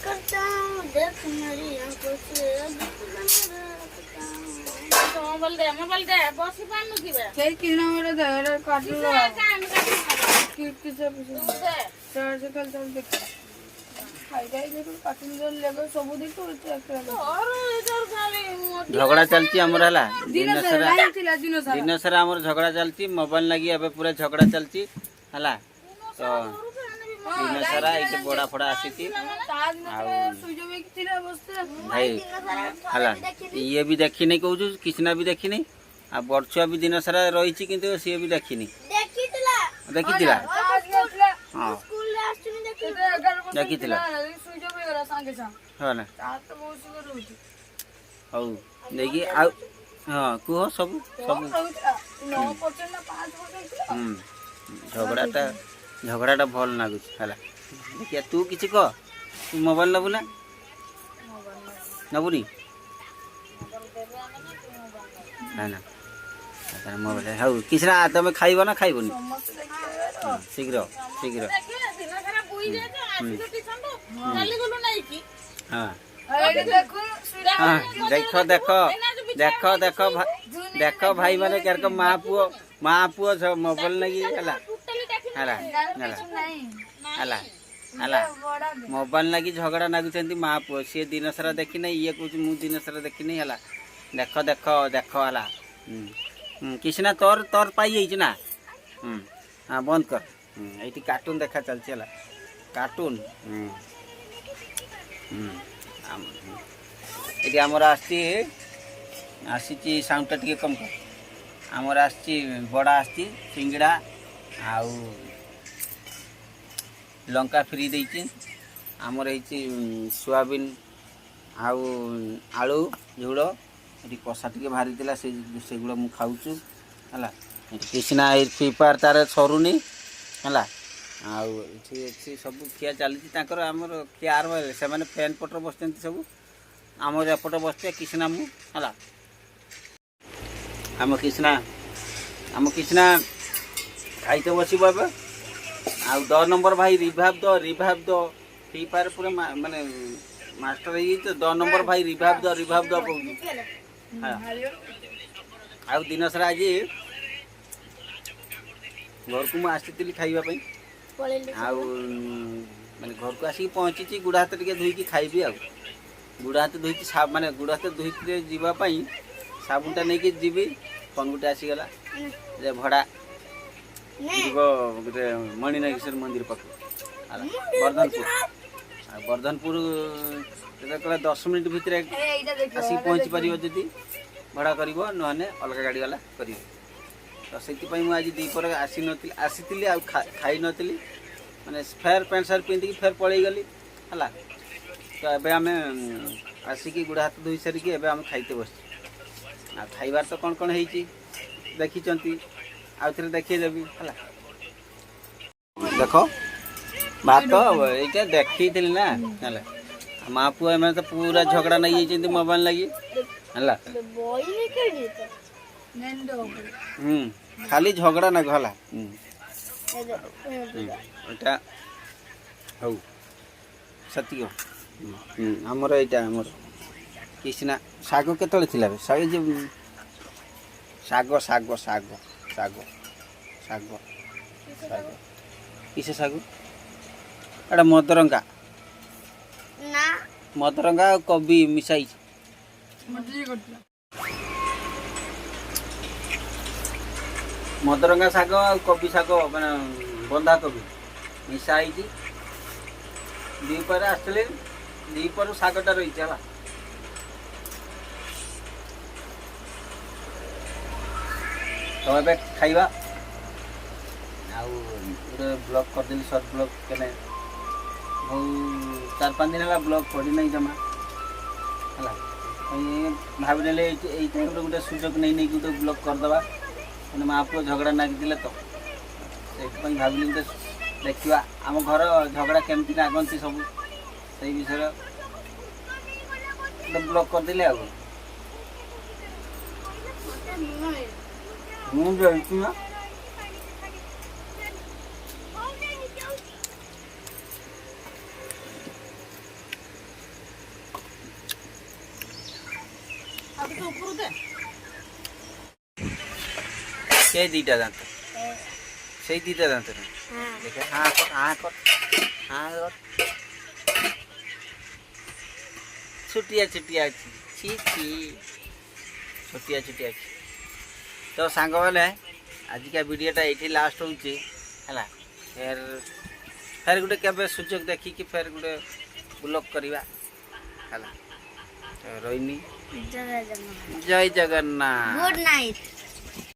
करता हूँ देख मेरी आंखों से मोबाइल दे बस पानु की बे সেই কিনা মেরে দেয় কাটু काम কি কিছু চার্জ কাল চাল দেখ খাই খাই দেখো কাটুন জল লেগে সবু দেখো একটা और इधर खाली ঝগড়া চালছি আমার ହେଲା দিন সারা লাইন ଥିଲା ଦିନ ସାରା ଆମର ଝଗଡ଼ା ଚାଲିଛି ମୋବାଇଲ ଲାଗି ଏବେ ପୁରା ଝଗଡ଼ା ଚାଲିଛି ହେଲା ତ ଦିନ ସାରା ଏଇଠି ବଡ଼ା ଫଡ଼ା ଆସିଛି তাজ মতে সুযোগ ছিল অবস্থা ଭାଇ ହେଲା ଇଏ ବି ଦେଖିନି କହୁଛୁ କିଛିନା ବି ଦେଖିନି ଆଉ ବର୍ଷୁଆ ବି ଦିନ ସାରା ରହିଛି କିନ୍ତୁ ସିଏ ବି ଦେଖିନି देखितला ଦେଖିଥିଲା তাজ নଥିଲା ହଁ स्कूल रे आछुनी देखि 11 বছর ଦେଖିଥିଲା সুযোগ হয়ে গেল সাঙ্গে সাঙ্গে ହଁ ନା তাজ তো ବହୁତ সুন্দর রହୁଛି ହଉ ନେଇକି ଆଉ ହଁ କୁହ ସବୁ ସବୁ 9% ନା 5% ଝଗଡ଼ାଟା ଭଲ ଲାଗୁଛି ହେଲା ଦେଖିଆ ତୁ କିଛି କହ ତୁ ମୋବାଇଲ ନେବୁ ନା ନେବୁନି ନା ନା ତାହେଲେ ମୋବାଇଲ ହଉ କିଛି ନା ତମେ ଖାଇବ ନା ଖାଇବନି ସମସ୍ତେ ଦେଖିବେ ଶୀଘ୍ର ଶୀଘ୍ର दिन सारा बुई जाए आसी तो टिसन तो चली गलु नहीं की ହଁ ଏଇଠି ଦେଖୁ ହଁ ଦେଖ ଦେଖ ଦେଖ ଦେଖ ଦେଖ ଭାଇ ମାନେ କେରକ ମା ପୁଅ ମୋବାଇଲ ନେଇକି ହେଲା ହେଲା ହେଲା ହେଲା ହେଲା ମୋବାଇଲ ଲାଗି ଝଗଡ଼ା ନାଗୁଛନ୍ତି ମା ପୁଅ ସିଏ ଦିନ ସାରା ଦେଖିନି ଇଏ କହୁଛି ମୁଁ ଦିନ ସାରା ଦେଖିନି ହେଲା ଦେଖ ଦେଖ ଦେଖ ହେଲା କିଛି ନା ତୋର ତୋର ପାଇଯାଇଛି ନା ହଁ ବନ୍ଦ କର ଏଇଠି କାର୍ଟୁନ ଦେଖା ଚାଲିଛି ହେଲା କାର୍ଟୁନ ଏଠି ଆମର ଆସିଛି ସାଉଣ୍ଡଟା ଟିକେ କମ୍ କର ଆମର ଆସିଛି ବଡ଼ା ଆସିଛି ସିଙ୍ଗଡ଼ା ଆଉ ଲଙ୍କା ଫ୍ରି ଦେଇଛି ଆମର ହେଇଛି ସୋୟାବିନ୍ ଆଉ ଆଳୁ ଝୋଳ ଏଠି କଷା ଟିକେ ବାହାରିଥିଲା ସେଗୁଡ଼ା ମୁଁ ଖାଉଛୁ ହେଲା କିଛି ନା ଏଇ ଫ୍ରି ଫାୟାର ତାର ସରୁନି ହେଲା ଆଉ ଏଠି ସବୁ ଖିଆ ଚାଲିଛି ତାଙ୍କର ଆମର ଖିଆ ଆରମ୍ଭ ହେଲେ ସେମାନେ ଫ୍ୟାନ୍ ପଟରେ ବସିଛନ୍ତି ସବୁ ଆମର ଏପଟେ ବସିছে କିଛିନା ମୁଁ ହେଲା ଆମ କିଛିନା ଖାଇତେ ବସିବ ଏବେ ଆଉ 10 ନମ୍ବର ଭାଇ ରିଭାଇଭ୍ ଦ ଫ୍ରି ଫାୟାର ପୁରା ମାନେ ମାଷ୍ଟର ହେଇଯାଇଛି 10 ନମ୍ବର ଭାଇ ରିଭାଇଭ୍ ଦ କହୁଛି ଆଉ ଦିନ ସାରା ଆଜି ଘରକୁ ମୁଁ ଆସିଥିଲି ଖାଇବା ପାଇଁ ଆଉ ମାନେ ଘରକୁ ଆସିକି ପହଞ୍ଚିଛି ଗୋଡ଼ ହାତ ଟିକେ ଧୋଇକି ଖାଇବି ଆଉ ଗୋଡ଼ ହାତ ଧୋଇକି ମାନେ ଗୋଡ଼ ହାତ ଧୋଇକି ଯିବା ପାଇଁ ସାବୁନଟା ନେଇକି ଯିବି ଫୋନ୍ ଗୋଟେ ଆସିଗଲା ଯେ ଭଡ଼ା ଯିବ ଗୋଟେ ମଣିନାଗେଶ୍ୱର ମନ୍ଦିର ପାଖକୁ ହେଲା ବର୍ଦ୍ଧନପୁର ଯେତେବେଳେ 10 ମିନିଟ୍ ଭିତରେ ଆସିକି ପହଞ୍ଚି ପାରିବ ଯଦି ଭଡ଼ା କରିବ ନହେଲେ ଅଲଗା ଗାଡ଼ି ବାଲା କରିବ ତ ସେଥିପାଇଁ ମୁଁ ଆଜି ଦ୍ୱିପହରେ ଆସିଥିଲି ଆଉ ଖାଇନଥିଲି ମାନେ ଫେର୍ ପ୍ୟାଣ୍ଟ ସାର୍ଟ ପିନ୍ଧିକି ଫେର୍ ପଳେଇଗଲି ହେଲା ତ ଏବେ ଆମେ ଆସିକି ଗୋଡ଼ ହାତ ଧୋଇ ସାରିକି ଏବେ ଆମେ ଖାଇତେ ବସିଛୁ ଆଉ ଖାଇବାର ତ କ'ଣ ହେଇଛି ଦେଖିଛନ୍ତି ଆଉ ଥରେ ଦେଖେଇଦେବି ହେଲା ଦେଖ ଭାତ ଏଇଟା ଦେଖେଇଥିଲି ନା ହେଲା ମା ପୁଅ ଏମାନେ ତ ପୁରା ଝଗଡ଼ା ନେଇଯାଇଛନ୍ତି ମୋବାଇଲ ଲାଗି ହେଲା ଖାଲି ଝଗଡ଼ା ନାଗ ହେଲା ଏଇଟା ହଉ ସେତିକି ଆମର ଏଇଟା ଆମର କିଛି ନା ଶାଗ କେତେବେଳେ ଥିଲା ଶାଗ ଯେ ଶାଗ କିସ ଶାଗ ଏଇଟା ମଦରଙ୍ଗା ଆଉ କୋବି ମିଶାଇଛି ମଦରଙ୍ଗା ଶାଗ ଆଉ କୋବି ଶାଗ ମାନେ ବନ୍ଧାକୋବି ମିଶା ହେଇଛି ଦ୍ୱିପହରେ ଆସିଥିଲେ ଦ୍ୱିପହର ଶାଗଟା ରହିଛି ହେଲା ତ ଏବେ ଖାଇବା ଆଉ ଗୋଟେ ବ୍ଲଗ୍ କରିଦେଲି ସର୍ଟ ବ୍ଲଗ୍ କେନେ ଆଉ 4-5 ଦିନ ହେଲା ବ୍ଲଗ୍ ପଡ଼ିନାହିଁ ଜମା ହେଲା ଭାବିନେଲେ ଏଇ ଟାଇମ୍ରେ ଗୋଟେ ସୁଯୋଗ ନେଇକି ଗୋଟେ ବ୍ଲଗ୍ କରିଦେବା ମାନେ ମା ପୁଅ ଝଗଡ଼ା ନାଗିଥିଲେ ତ ସେଇଥିପାଇଁ ଭାବିଲି ଗୋଟେ ଦେଖିବା ଆମ ଘର ଝଗଡ଼ା କେମିତି ନାଗନ୍ତି ସବୁ ସେଇ ବିଷୟରେ ଗୋଟେ ବ୍ଲଗ୍ କରିଦେଲି ଆଉ ମୁଁ ଜାଣିଛି ନା ଆଉ ଟିକେ ଉପରୁ ଦେ ସେ ଦୁଇଟା ଦାନ୍ତ ସେଇ ଦୁଇଟା ଦାନ୍ତ ଦେଖେ ହାଁ କର ହାଁ କର ହାଁ କର ଛୋଟିଆ ଛୋଟିଆ ଅଛି ଛି ଛି ଛୋଟିଆ ଛୋଟିଆ ଅଛି ତ ସାଙ୍ଗମାନେ ଆଜିକା ଭିଡ଼ିଓଟା ଏଇଠି ଲାଷ୍ଟ ହେଉଛି ହେଲା ଫେର ଗୋଟେ କେବେ ସୁଯୋଗ ଦେଖିକି ଫେର ଗୋଟେ ବ୍ଲଗ୍ କରିବା ହେଲା ରହିନି ଜୟ ଜଗନ୍ନାଥ ଜୟ ଜଗନ୍ନାଥ ଗୁଡ୍ ନାଇଟ୍।